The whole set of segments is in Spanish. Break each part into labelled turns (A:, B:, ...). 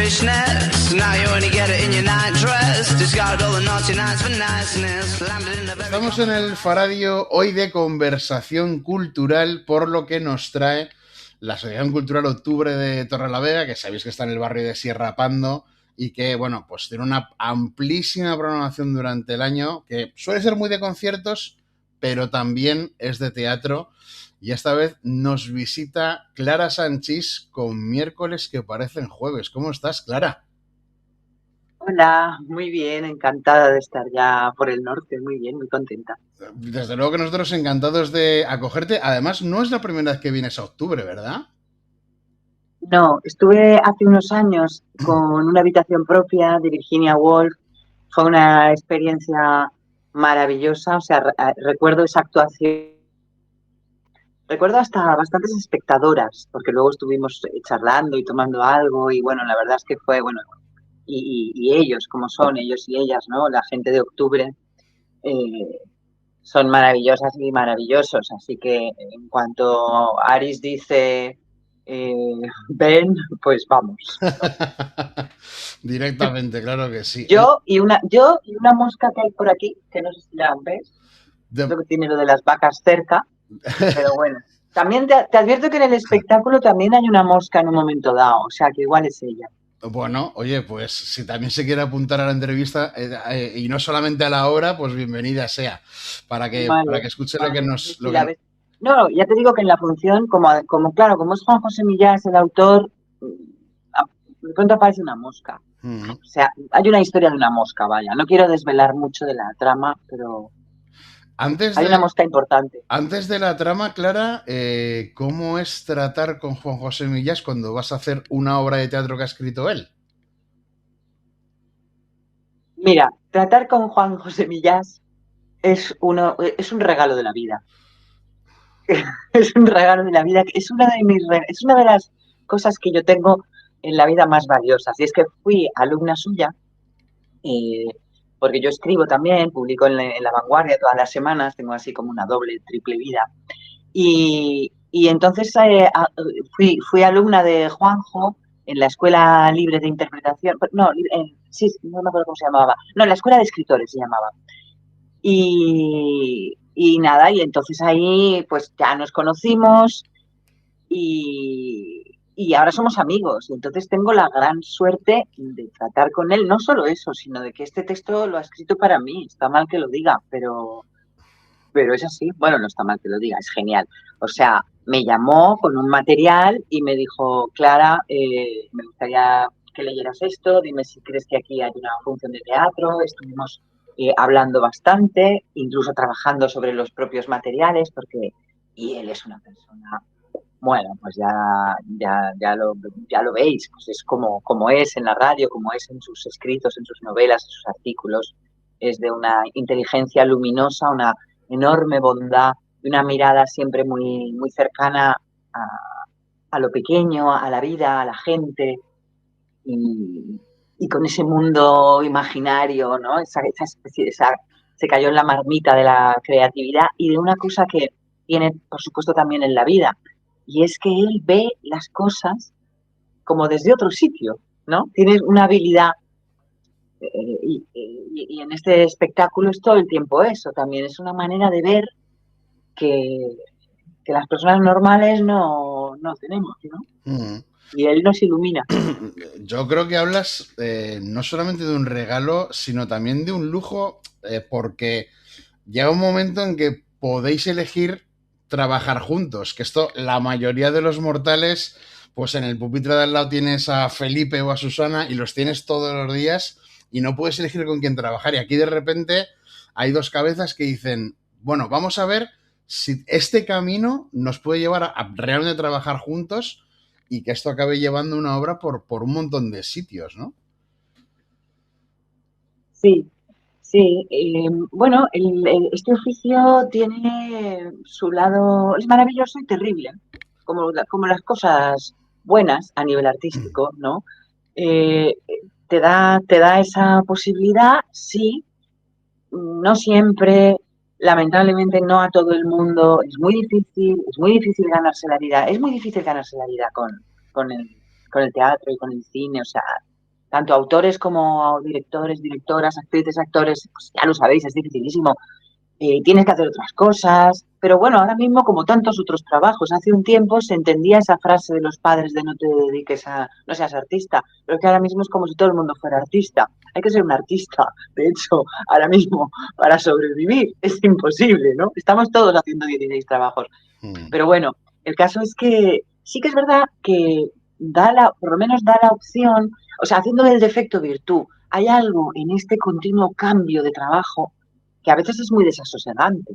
A: foolishness. Now you only get it in your night dress. Discard all the naughty nights for niceness.
B: Estamos en el Faradio hoy de conversación cultural, por lo que nos trae la Asociación Cultural Octubre de Torrelavega, que sabéis que está en el barrio de Sierra Pando y que, bueno, pues tiene una amplísima programación durante el año, que suele ser muy de conciertos, pero también es de teatro. Y esta vez nos visita Clara Sanchís con Miércoles que parecen jueves. ¿Cómo estás, Clara?
C: Hola, muy bien, encantada de estar ya por el norte, muy bien, muy contenta.
B: Desde luego que nosotros encantados de acogerte. Además, no es la primera vez que vienes a Octubre, ¿verdad?
C: No, estuve hace unos años con una habitación propia de Virginia Woolf, fue una experiencia maravillosa, o sea, recuerdo esa actuación, recuerdo hasta bastantes espectadoras, porque luego estuvimos charlando y tomando algo y bueno, la verdad es que fue, bueno, y ellos, como son ellos y ellas, ¿no? La gente de Octubre. Son maravillosas y maravillosos, así que en cuanto Aris dice ven, pues vamos.
B: Directamente, claro que sí.
C: Yo y una mosca que hay por aquí, que no sé si la ves, lo que tiene lo de las vacas cerca, pero bueno. También te advierto que en el espectáculo también hay una mosca en un momento dado, o sea que igual es ella.
B: Bueno, oye, pues si también se quiere apuntar a la entrevista y no solamente a la obra, pues bienvenida sea, para que escuche lo que nos...
C: No, ya te digo que en la función, como es Juan José Millás el autor, de pronto aparece una mosca. O sea, hay una historia de una mosca, vaya. No quiero desvelar mucho de la trama, pero hay una mosca importante.
B: Antes de la trama, Clara, ¿cómo es tratar con Juan José Millás cuando vas a hacer una obra de teatro que ha escrito él?
C: Mira, tratar con Juan José Millás es un regalo de la vida. Es un regalo de la vida, es una de las cosas que yo tengo en la vida más valiosas. Y es que fui alumna suya, porque yo escribo también, publico en La Vanguardia todas las semanas, tengo así como una doble, triple vida. Y entonces fui alumna de Juanjo en la Escuela Libre de Interpretación, no me acuerdo cómo se llamaba, no, la Escuela de Escritores se llamaba. Y nada, y entonces ahí pues ya nos conocimos y ahora somos amigos. Y entonces tengo la gran suerte de tratar con él, no solo eso, sino de que este texto lo ha escrito para mí. Está mal que lo diga, pero es así. Bueno, no está mal que lo diga, es genial. O sea, me llamó con un material y me dijo, Clara, me gustaría que leyeras esto, dime si crees que aquí hay una función de teatro. Estuvimos hablando bastante, incluso trabajando sobre los propios materiales, y él es una persona, bueno, pues ya lo veis, pues es como es en la radio, como es en sus escritos, en sus novelas, en sus artículos, es de una inteligencia luminosa, una enorme bondad, y una mirada siempre muy, muy cercana a lo pequeño, a la vida, a la gente, y con ese mundo imaginario, ¿no? Esa especie, se cayó en la marmita de la creatividad y de una cosa que tiene, por supuesto, también en la vida, y es que él ve las cosas como desde otro sitio, ¿no? Tiene una habilidad, y en este espectáculo es todo el tiempo eso, también es una manera de ver que las personas normales no tenemos, ¿no? Y él nos ilumina.
B: Yo creo que hablas no solamente de un regalo, sino también de un lujo, porque llega un momento en que podéis elegir trabajar juntos, que esto la mayoría de los mortales, pues en el pupitre de al lado tienes a Felipe o a Susana y los tienes todos los días y no puedes elegir con quién trabajar. Y aquí de repente hay dos cabezas que dicen, bueno, vamos a ver si este camino nos puede llevar a realmente trabajar juntos y que esto acabe llevando una obra por un montón de sitios, ¿no?
C: Sí, sí. Bueno, este oficio tiene su lado, es maravilloso y terrible, como las cosas buenas a nivel artístico, ¿no? Te da esa posibilidad, sí, no siempre, lamentablemente no a todo el mundo, es muy difícil ganarse la vida, es muy difícil ganarse la vida con el teatro y con el cine, o sea, tanto autores como directores, directoras, actrices, actores, pues ya lo sabéis, es dificilísimo. Tienes que hacer otras cosas, pero bueno, ahora mismo como tantos otros trabajos, hace un tiempo se entendía esa frase de los padres de no te dediques a, no seas artista, pero que ahora mismo es como si todo el mundo fuera artista. Hay que ser un artista, de hecho, ahora mismo para sobrevivir es imposible, ¿no? Estamos todos haciendo 16 trabajos. Pero bueno, el caso es que sí que es verdad que por lo menos da la opción, o sea, haciendo del defecto virtud, hay algo en este continuo cambio de trabajo que a veces es muy desasosegante.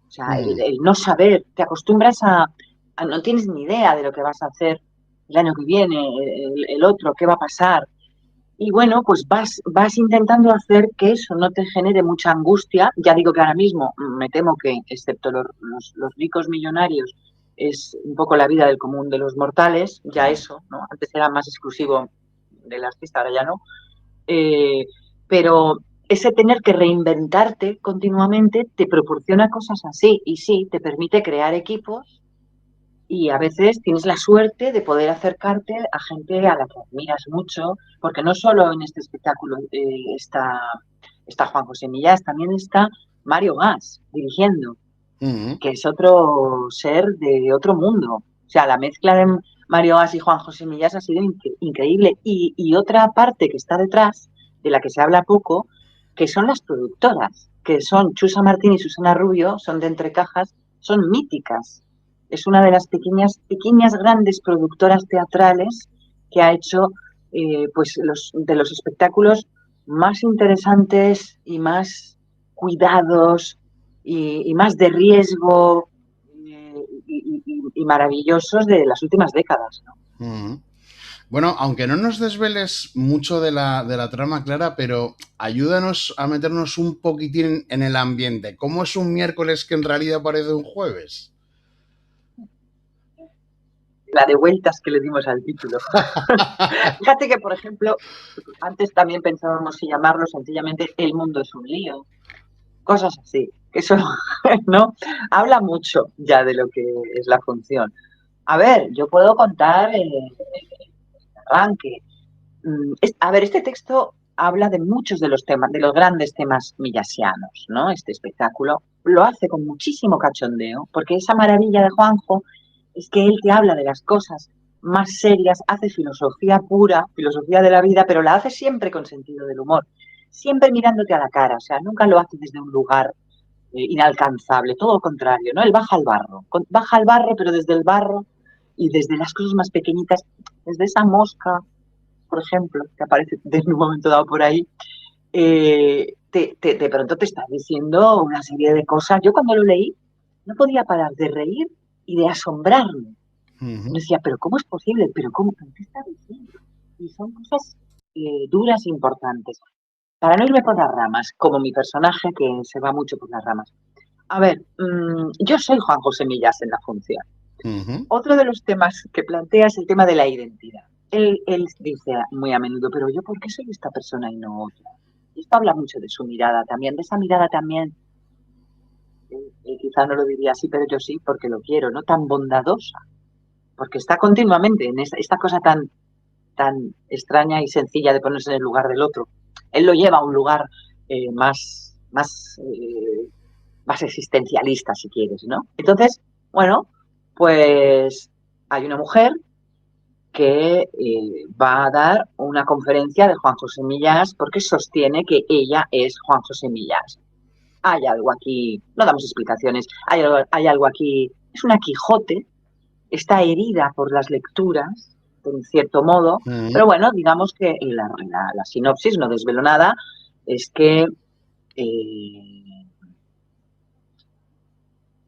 C: O sea, el no saber, te acostumbras no tienes ni idea de lo que vas a hacer el año que viene, el otro, qué va a pasar. Y bueno, pues vas intentando hacer que eso no te genere mucha angustia. Ya digo que ahora mismo me temo que, excepto los ricos millonarios, es un poco la vida del común de los mortales, ya eso, ¿no? Antes era más exclusivo del artista, ahora ya no. Pero ese tener que reinventarte continuamente te proporciona cosas así y sí, te permite crear equipos y a veces tienes la suerte de poder acercarte a gente a la que admiras mucho, porque no solo en este espectáculo está Juan José Millás, también está Mario Gas dirigiendo, que es otro ser de otro mundo. O sea, la mezcla de Mario Gas y Juan José Millás ha sido increíble. Y otra parte que está detrás, de la que se habla poco, que son las productoras, que son Chusa Martín y Susana Rubio, son de Entre Cajas, son míticas. Es una de las pequeñas grandes productoras teatrales que ha hecho pues de los espectáculos más interesantes y más cuidados y más de riesgo y maravillosos de las últimas décadas, ¿no?
B: Bueno, aunque no nos desveles mucho de la trama, Clara, pero ayúdanos a meternos un poquitín en el ambiente. ¿Cómo es un miércoles que en realidad parece un jueves?
C: La de vueltas que le dimos al título. Fíjate que, por ejemplo, antes también pensábamos si llamarlo sencillamente El mundo es un lío. Cosas así. Que eso, ¿no? Habla mucho ya de lo que es la función. A ver, yo puedo contar el arranque. A ver, este texto habla de muchos de los temas, de los grandes temas millasianos, ¿no? Este espectáculo lo hace con muchísimo cachondeo, porque esa maravilla de Juanjo es que él te habla de las cosas más serias, hace filosofía pura, filosofía de la vida, pero la hace siempre con sentido del humor, siempre mirándote a la cara, o sea, nunca lo hace desde un lugar inalcanzable, todo lo contrario, ¿no? Él baja al barro, pero desde el barro y desde las cosas más pequeñitas, desde esa mosca, por ejemplo, que aparece en un momento dado por ahí, de pronto te está diciendo una serie de cosas. Yo cuando lo leí no podía parar de reír y de asombrarme. Me decía, pero ¿cómo es posible? ¿Pero cómo? ¿Qué está diciendo? Y son cosas duras e importantes. Para no irme por las ramas, como mi personaje que se va mucho por las ramas. A ver, yo soy Juan José Millás en la función. Otro de los temas que plantea es el tema de la identidad. Él dice muy a menudo, pero yo, ¿por qué soy esta persona y no otra? Y esto habla mucho de su mirada también, de esa mirada también, quizá no lo diría así, pero yo sí, porque lo quiero, ¿no? Tan bondadosa, porque está continuamente en esta cosa tan extraña y sencilla de ponerse en el lugar del otro. Él lo lleva a un lugar más existencialista, si quieres, ¿no? Entonces, bueno, pues hay una mujer que va a dar una conferencia de Juan José Millás porque sostiene que ella es Juan José Millás. Hay algo aquí, no damos explicaciones, hay algo aquí, es una Quijote, está herida por las lecturas, de un cierto modo, pero bueno, digamos que la sinopsis, no desvelo nada, es que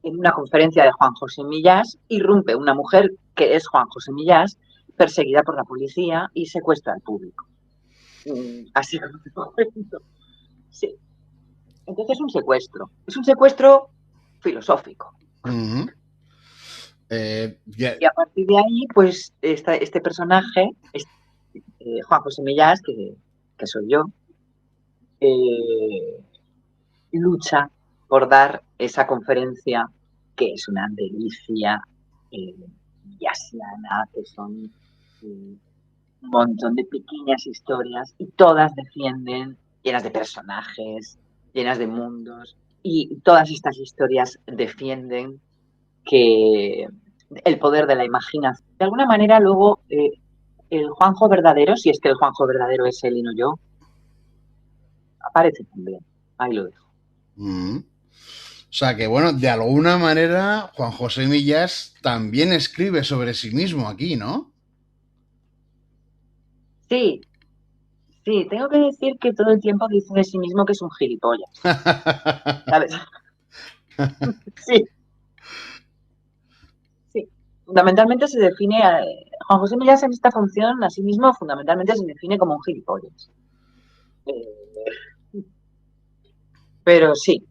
C: en una conferencia de Juan José Millás irrumpe una mujer que es Juan José Millás, perseguida por la policía y secuestra al público. Así como te lo cuento. Sí. Entonces es un secuestro filosófico. Y a partir de ahí, pues este personaje, Juan José Millás, que soy yo, lucha por dar esa conferencia que es una delicia yasiana, que son un montón de pequeñas historias y todas defienden, llenas de personajes, llenas de mundos, y todas estas historias defienden que el poder de la imaginación. De alguna manera luego el Juanjo verdadero, si es que el Juanjo verdadero es él y no yo, aparece también. Ahí lo dejo.
B: Mm. O sea que, bueno, de alguna manera, Juan José Millás también escribe sobre sí mismo aquí, ¿no?
C: Sí, sí, tengo que decir que todo el tiempo dice de sí mismo que es un gilipollas, ¿sabes? Sí, sí. Fundamentalmente se define, Juan José Millás en esta función a sí mismo fundamentalmente se define como un gilipollas. Eh, pero sí,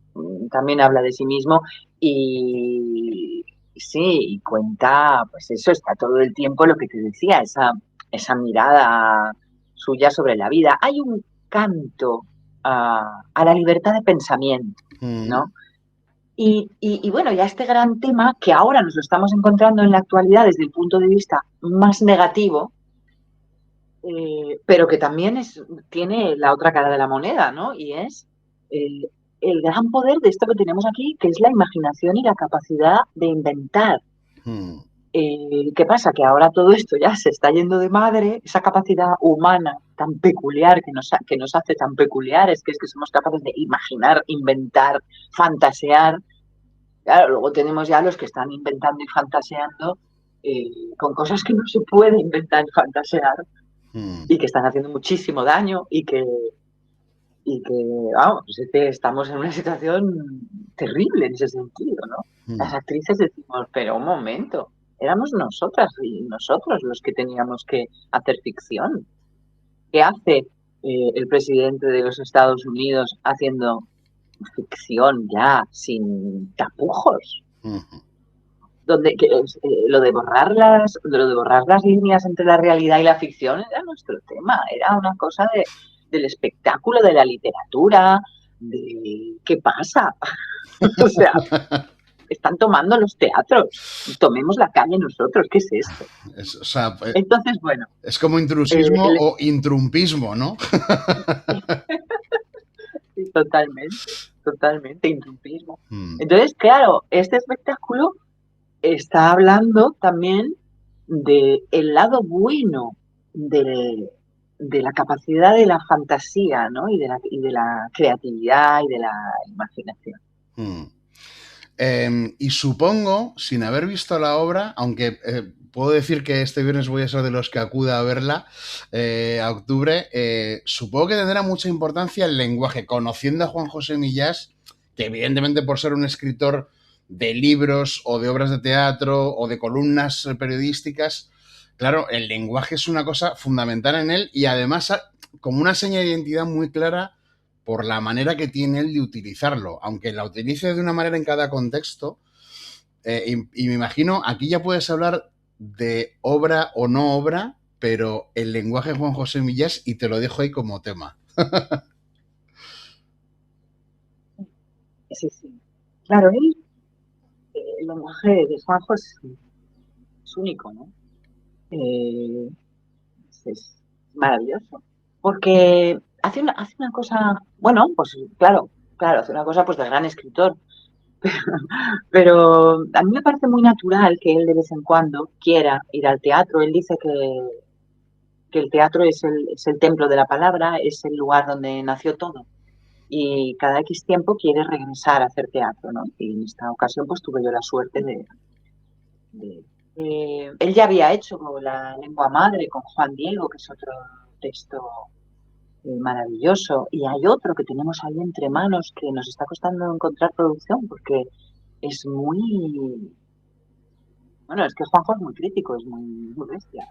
C: también habla de sí mismo y sí, y cuenta, pues eso, está todo el tiempo lo que te decía, esa mirada suya sobre la vida. Hay un canto a la libertad de pensamiento,
B: Mm.
C: ¿no? Y bueno, ya este gran tema que ahora nos lo estamos encontrando en la actualidad desde el punto de vista más negativo, pero que también tiene la otra cara de la moneda, ¿no? Y es el, el gran poder de esto que tenemos aquí, que es la imaginación y la capacidad de inventar.
B: Mm.
C: ¿Qué pasa? Que ahora todo esto ya se está yendo de madre, esa capacidad humana tan peculiar que nos hace tan peculiares, que es que somos capaces de imaginar, inventar, fantasear. Claro, luego tenemos ya los que están inventando y fantaseando con cosas que no se puede inventar y fantasear
B: Mm.
C: y que están haciendo muchísimo daño y que vamos, pues es que estamos en una situación terrible en ese sentido, ¿no? Las
B: Mm.
C: actrices decimos, pero un momento, éramos nosotras y nosotros los que teníamos que hacer ficción. ¿Qué hace el presidente de los Estados Unidos haciendo ficción ya sin tapujos?
B: Mm.
C: Donde lo de borrar las líneas entre la realidad y la ficción era nuestro tema, era una cosa del espectáculo, de la literatura, de qué pasa. O sea, están tomando los teatros, tomemos la calle nosotros, ¿qué es esto?
B: O sea,
C: Entonces, bueno,
B: es como
C: eh,
B: intrusismo
C: el-
B: o intrumpismo, ¿no?
C: totalmente, totalmente, intrumpismo.
B: Mm.
C: Entonces, claro, este espectáculo está hablando también del lado bueno de la capacidad de la fantasía, ¿no? Y de la creatividad y de la imaginación.
B: Mm. Y supongo, sin haber visto la obra, aunque puedo decir que este viernes voy a ser de los que acuda a verla a octubre, supongo que tendrá mucha importancia el lenguaje. Conociendo a Juan José Millás, que evidentemente por ser un escritor de libros o de obras de teatro o de columnas periodísticas, claro, el lenguaje es una cosa fundamental en él y además como una seña de identidad muy clara por la manera que tiene él de utilizarlo, aunque la utilice de una manera en cada contexto. Y me imagino, aquí ya puedes hablar de obra o no obra, pero el lenguaje de Juan José Millás, y te lo dejo ahí como tema.
C: Sí, sí. Claro, el lenguaje de Juanjo es único, ¿no? Eh, es maravilloso. Porque hace una cosa, bueno, pues claro, hace una cosa pues de gran escritor. Pero a mí me parece muy natural que él de vez en cuando quiera ir al teatro. Él dice que el teatro es el templo de la palabra, es el lugar donde nació todo. Y cada X tiempo quiere regresar a hacer teatro, ¿no? Y en esta ocasión pues tuve yo la suerte él ya había hecho La lengua madre con Juan Diego, que es otro texto maravilloso. Y hay otro que tenemos ahí entre manos que nos está costando encontrar producción porque es muy... Bueno, es que Juanjo es muy crítico, es muy bestia.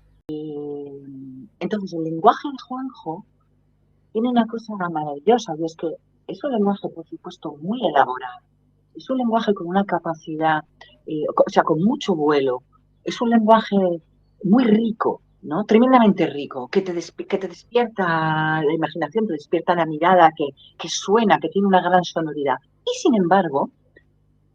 C: Entonces, el lenguaje de Juanjo tiene una cosa maravillosa y es que es un lenguaje, por supuesto, muy elaborado. Es un lenguaje con una capacidad, o sea, con mucho vuelo. Es un lenguaje muy rico, ¿no? Tremendamente rico, que te despierta la imaginación, te despierta la mirada, que suena, que tiene una gran sonoridad. Y sin embargo,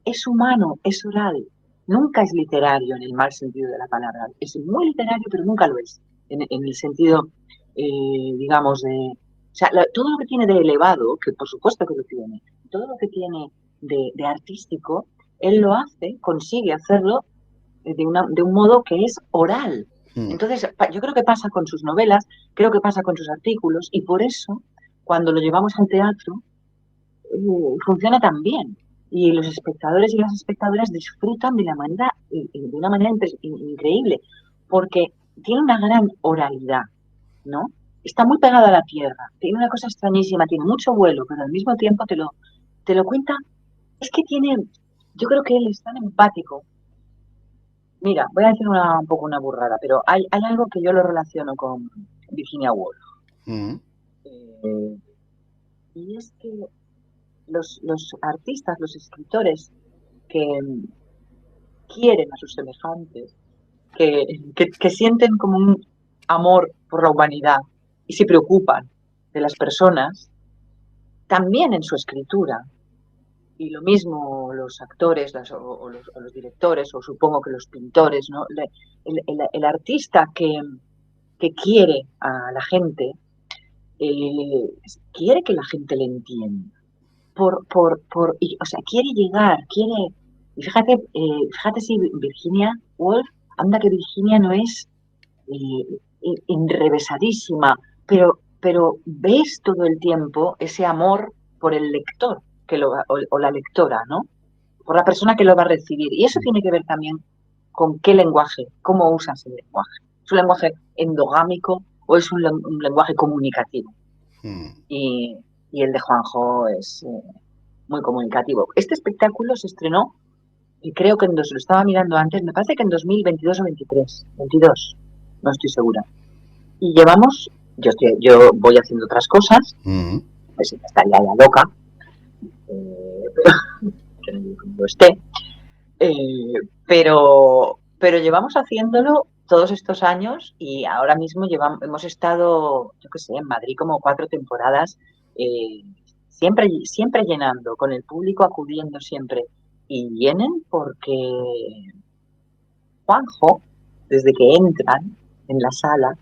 C: es humano, es oral. Nunca es literario en el mal sentido de la palabra. Es muy literario, pero nunca lo es. en el sentido, digamos, de... O sea, todo lo que tiene de elevado, que por supuesto que lo tiene, todo lo que tiene de artístico, él lo hace, consigue hacerlo de un modo que es oral. Entonces, yo creo que pasa con sus novelas, creo que pasa con sus artículos, y por eso, cuando lo llevamos al teatro, funciona tan bien. Y los espectadores y las espectadoras disfrutan de una manera increíble, porque tiene una gran oralidad, ¿no? Está muy pegado a la tierra, tiene una cosa extrañísima, tiene mucho vuelo, pero al mismo tiempo te lo cuenta. Es que yo creo que él es tan empático. Mira, voy a decir un poco una burrada, pero hay algo que yo lo relaciono con Virginia Woolf. Y es que los artistas, los escritores que quieren a sus semejantes, que sienten como un amor por la humanidad y se preocupan de las personas, también en su escritura. Y lo mismo los actores o los directores, o supongo que los pintores, ¿no? El artista que quiere a la gente, quiere que la gente le entienda. O sea, quiere llegar, quiere... Y fíjate si Virginia Woolf, anda que Virginia no es enrevesadísima, pero ves todo el tiempo ese amor por el lector o la lectora, ¿no? Por la persona que lo va a recibir. Y eso tiene que ver también con qué lenguaje, cómo usas el lenguaje. ¿Es un lenguaje endogámico o es un lenguaje comunicativo? Y el de Juanjo es muy comunicativo. Este espectáculo se estrenó, y creo que lo estaba mirando antes, me parece que en 2022 o 22, no estoy segura. Y llevamos, yo voy haciendo otras cosas, pues estaría ya loca, que no esté, pero llevamos haciéndolo todos estos años y ahora mismo hemos estado, yo qué sé, en Madrid como 4 temporadas, siempre llenando, con el público acudiendo siempre. Y vienen porque Juanjo, desde que entran en la sala,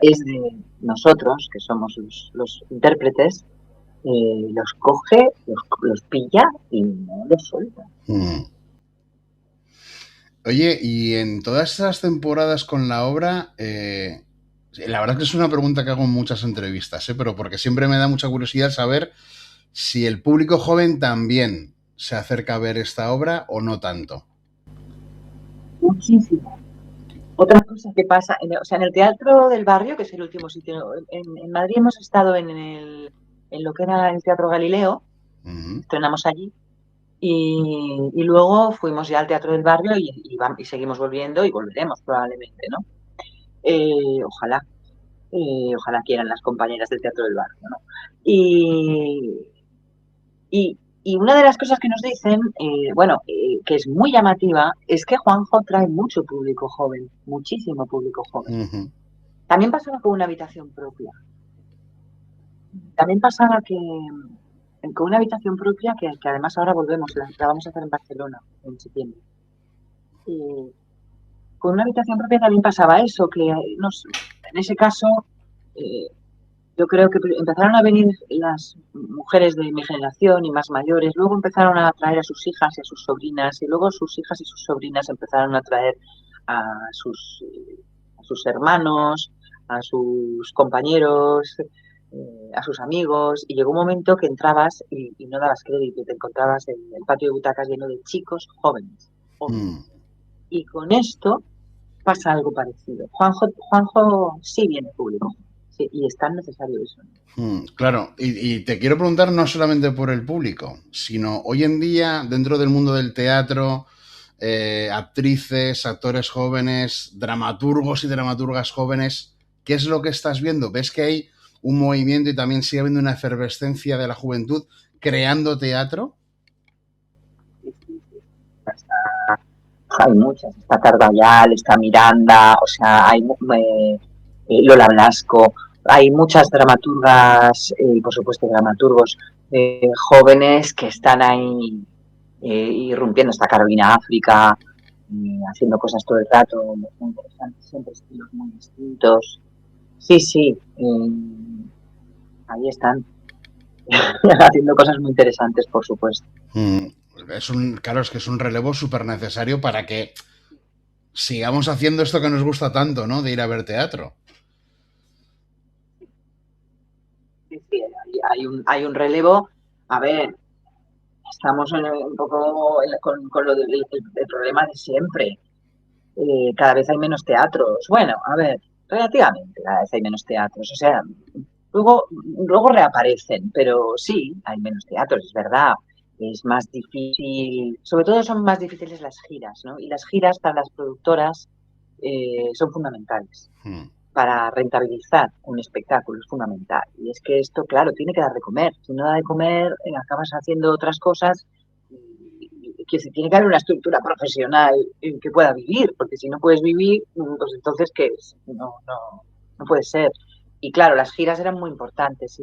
C: es de nosotros, que somos los intérpretes, los coge, los pilla y no los suelta.
B: Oye, y en todas estas temporadas con la obra, la verdad es que es una pregunta que hago en muchas entrevistas, pero porque siempre me da mucha curiosidad saber si el público joven también se acerca a ver esta obra o no tanto.
C: Muchísimo. Otra cosa que pasa, en el Teatro del Barrio, que es el último sitio, en Madrid hemos estado en lo que era el Teatro Galileo, estrenamos allí, y luego fuimos ya al Teatro del Barrio y seguimos volviendo y volveremos probablemente, ¿no? Ojalá quieran las compañeras del Teatro del Barrio, ¿no? Y una de las cosas que nos dicen, que es muy llamativa, es que Juanjo trae mucho público joven, muchísimo público joven. También pasaba con una habitación propia. También pasaba con una habitación propia que además ahora volvemos, la vamos a hacer en Barcelona en septiembre. Con una habitación propia también pasaba eso, que en ese caso yo creo que empezaron a venir las mujeres de mi generación y más mayores, luego empezaron a traer a sus hijas y a sus sobrinas, y luego sus hijas y sus sobrinas empezaron a traer a sus hermanos, a sus compañeros, a sus amigos, y llegó un momento que entrabas y no dabas crédito, te encontrabas en el patio de butacas lleno de chicos jóvenes. Y con esto pasa algo parecido. Juanjo sí viene público. Sí, y es tan necesario eso.
B: Claro, y te quiero preguntar no solamente por el público, sino hoy en día, dentro del mundo del teatro, actrices, actores jóvenes, dramaturgos y dramaturgas jóvenes, ¿qué es lo que estás viendo? ¿Ves que hay un movimiento y también sigue habiendo una efervescencia de la juventud creando teatro?
C: Hay muchas, está Carballal, está Miranda, o sea, hay Lola Blasco, hay muchas dramaturgas y por supuesto dramaturgos jóvenes que están ahí irrumpiendo. Está Carolina África, haciendo cosas todo el rato, muy interesantes, siempre estilos muy distintos. Sí, sí, ahí están, haciendo cosas muy interesantes, por supuesto.
B: Claro, es que es un relevo súper necesario para que sigamos haciendo esto que nos gusta tanto, ¿no? De ir a ver teatro.
C: Sí, sí, hay un relevo. A ver, estamos un poco con lo el problema de siempre. Cada vez hay menos teatros. Bueno, a ver, relativamente cada vez hay menos teatros. O sea, luego reaparecen, pero sí, hay menos teatros, es verdad. Es más difícil, sobre todo son más difíciles las giras, ¿no? Y las giras para las productoras son fundamentales.
B: Mm.
C: Para rentabilizar un espectáculo es fundamental. Y es que esto, claro, tiene que dar de comer. Si no da de comer, acabas haciendo otras cosas que se tiene que haber una estructura profesional en que pueda vivir, porque si no puedes vivir, pues entonces, ¿qué es? No puede ser. Y claro, las giras eran muy importantes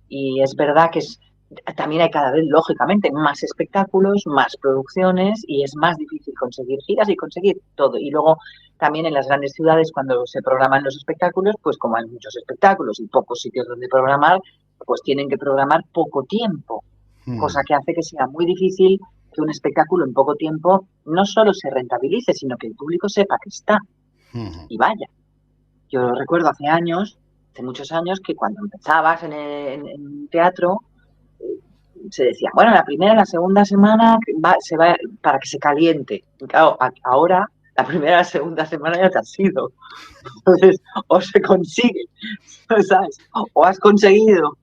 C: y es verdad que también hay cada vez, lógicamente, más espectáculos, más producciones y es más difícil conseguir giras y conseguir todo. Y luego también en las grandes ciudades, cuando se programan los espectáculos, pues como hay muchos espectáculos y pocos sitios donde programar, pues tienen que programar poco tiempo, cosa que hace que sea muy difícil que un espectáculo en poco tiempo no solo se rentabilice, sino que el público sepa que está y vaya. Yo recuerdo hace muchos años, que cuando empezabas en teatro, se decía, bueno, la primera y la segunda semana se va para que se caliente. Y claro, ahora la primera y la segunda semana ya te has ido. Entonces, o se consigue, ¿sabes? O has conseguido.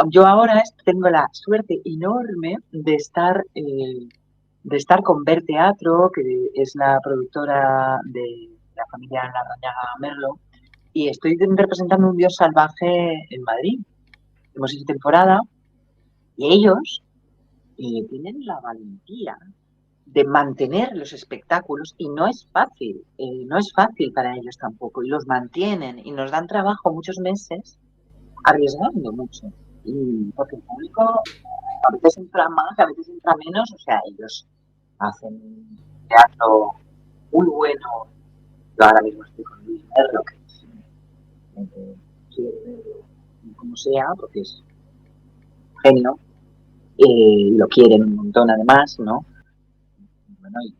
C: Yo ahora tengo la suerte enorme de estar con Ver Teatro, que es la productora de la familia Larrañaga Merlo, y estoy representando Un Dios Salvaje en Madrid. Hemos hecho temporada y ellos tienen la valentía de mantener los espectáculos y no es fácil para ellos tampoco, y los mantienen y nos dan trabajo muchos meses arriesgando mucho. Y porque el público a veces entra más, a veces entra menos, o sea, ellos hacen teatro muy bueno. Yo ahora mismo estoy con Luis Merlo, que es como sea, porque es un genio, lo quieren un montón además, ¿no? Bueno, y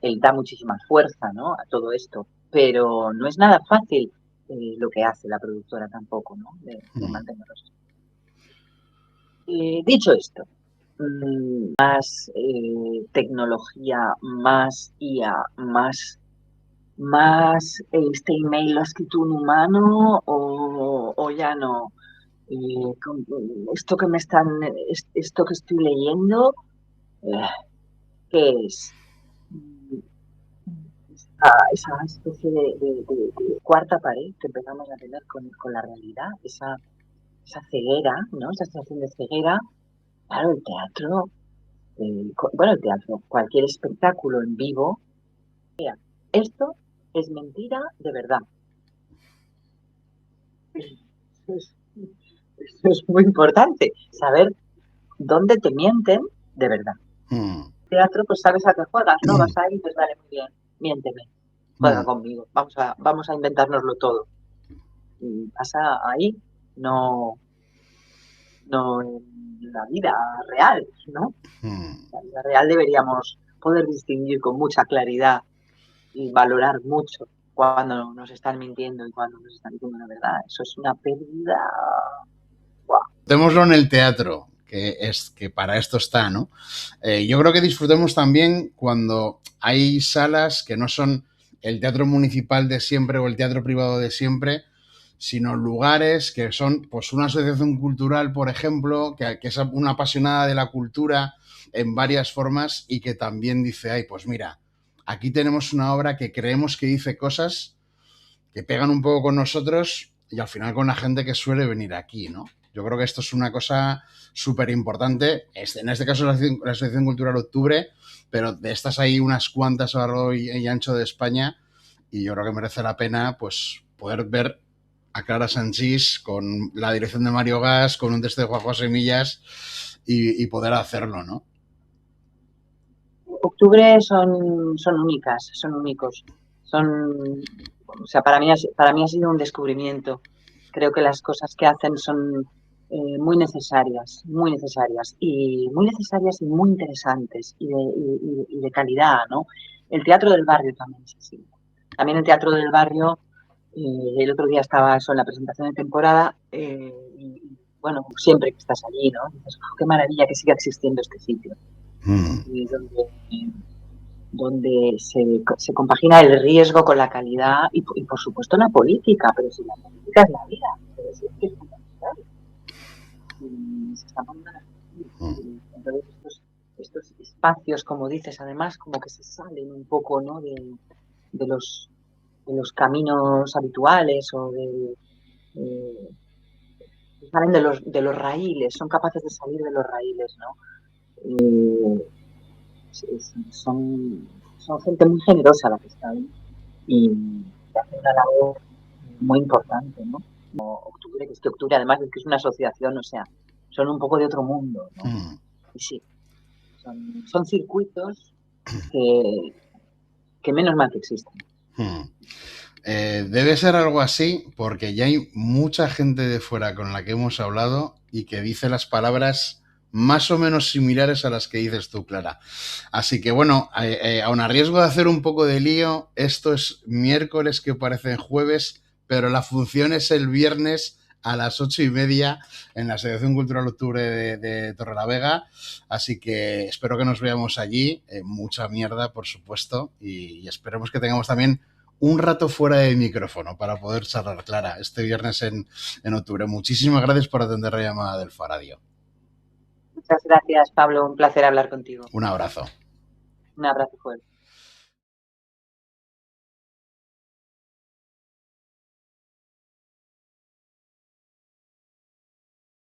C: él da muchísima fuerza, ¿no? A todo esto, pero no es nada fácil lo que hace la productora tampoco, ¿no? De mantenerlos. Dicho esto, más tecnología, más IA, más este email lo ha escrito un humano o ya no. Esto que esto que estoy leyendo, eh, ¿qué es? Esa especie de cuarta pared que empezamos a tener con la realidad, esa ceguera, ¿no? Esa sensación de ceguera. Claro, el teatro, bueno, el teatro, cualquier espectáculo en vivo, esto es mentira de verdad. Eso es muy importante, saber dónde te mienten de verdad. Teatro, pues sabes a qué juegas, ¿no? Vas ahí y pues vale, muy bien, miénteme, juega conmigo, vamos a inventárnoslo todo. Y pasa ahí, no en la vida real, ¿no? En la vida real deberíamos poder distinguir con mucha claridad y valorar mucho cuando nos están mintiendo y cuando nos están diciendo la verdad. Eso es una pérdida. Wow.
B: Démoslo en el teatro, que para esto está, ¿no? Yo creo que disfrutemos también cuando hay salas que no son el teatro municipal de siempre o el teatro privado de siempre, sino lugares que son pues una asociación cultural, por ejemplo, que es una apasionada de la cultura en varias formas y que también dice, ay, pues mira, aquí tenemos una obra que creemos que dice cosas que pegan un poco con nosotros y al final con la gente que suele venir aquí, ¿no? Yo creo que esto es una cosa súper importante. En este caso la Asociación Cultural Octubre, pero de estas hay unas cuantas a lo largo y ancho de España y yo creo que merece la pena pues poder ver a Clara Sanchís con la dirección de Mario Gas, con un texto de Juan José Millas y poder hacerlo, ¿no?
C: octubre son únicas, son únicos. O sea, para mí ha sido un descubrimiento. Creo que las cosas que hacen son muy necesarias y muy interesantes y de calidad, ¿no? El teatro del barrio también es así. También el teatro del barrio, el otro día estaba eso en la presentación de temporada y bueno, siempre que estás allí, ¿no? Dices, oh, qué maravilla que siga existiendo este sitio. Y donde se compagina el riesgo con la calidad y por supuesto la política, pero si la política es la vida, pero si es que es fundamental. Y se está poniendo entonces estos espacios, como dices, además como que se salen un poco, ¿no? de los caminos habituales o salen de los raíles, son capaces de salir de los raíles, ¿no? Son gente muy generosa la que está ahí y hace una labor muy importante, ¿no? Como Octubre, que es que Octubre además es que es una asociación, o sea, son un poco de otro mundo, ¿no? Y sí, son circuitos que menos mal que existen.
B: Debe ser algo así porque ya hay mucha gente de fuera con la que hemos hablado y que dice las palabras más o menos similares a las que dices tú, Clara. Así que bueno, aun a riesgo de hacer un poco de lío, esto es miércoles que parece jueves, pero la función es el viernes a las 8:30 en la Asociación Cultural Octubre de Torrelavega. Así que espero que nos veamos allí. Mucha mierda, por supuesto, y esperemos que tengamos también un rato fuera de micrófono para poder charlar, Clara, este viernes en octubre. Muchísimas gracias por atender la llamada del Faradio.
C: Muchas gracias, Pablo. Un placer hablar contigo.
B: Un abrazo.
C: Un abrazo fuerte.